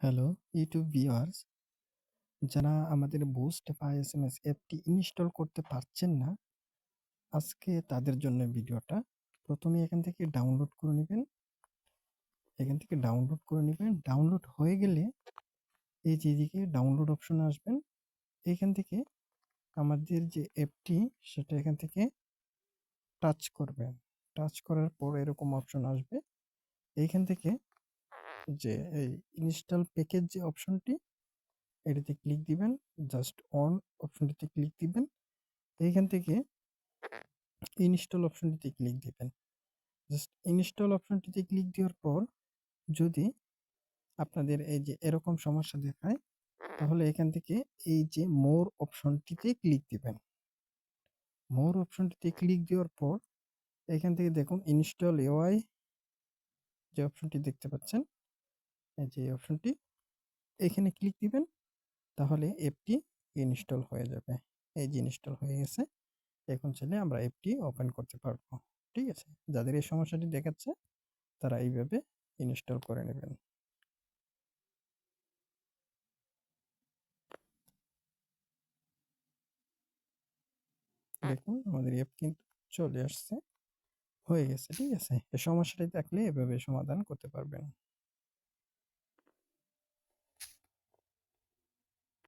Hello YouTube viewers, যারা আমাদের boost ফি SMS অ্যাপটি ইনস্টল করতে পারছেন না, আজকে তাদের জন্য ভিডিওটা। প্রথমে এখান থেকে ডাউনলোড করে নেবেন। ডাউনলোড হয়ে গেলে এই যে এদিকে ডাউনলোড অপশন আসবেন। এখান থেকে আমাদের যে অ্যাপটি সেটা এখান থেকে টাচ করবেন। টাচ করার পর এরকম অপশন আসবে। এইখান থেকে যে এই ইনস্টল প্যাকেজ যে অপশনটি, এটাতে ক্লিক দিবেন। জাস্ট অন অপশনটিতে ক্লিক দিবেন। এইখান থেকে ইনস্টল অপশনটিতে ক্লিক দিবেন। জাস্ট ইনস্টল অপশনটিতে ক্লিক দেওয়ার পর যদি আপনাদের এই যে এরকম সমস্যা দেখায়, তাহলে এখান থেকে এই যে মোর অপশনটিতে ক্লিক দিবেন। মোর অপশনটিতে ক্লিক দেওয়ার পর এখান থেকে দেখুন ইনস্টল এআই যে অপশনটি দেখতে পাচ্ছেন, এই যে অপশনটি, এখানে ক্লিক দিবেন। তাহলে অ্যাপটি ইনস্টল হয়ে যাবে। এই যে ইনস্টল হয়ে গেছে। এখন চাইলে আমরা অ্যাপটি ওপেন করতে পারবো। ঠিক আছে? যাদের এই সমস্যাটি দেখাচ্ছে তারা এইভাবে ইনস্টল করে নেবেন। দেখুন আমাদের অ্যাপ কিন্তু চলে আসছে, হয়ে গেছে। ঠিক আছে? এই সমস্যাটি থাকলে এভাবে সমাধান করতে পারবেন।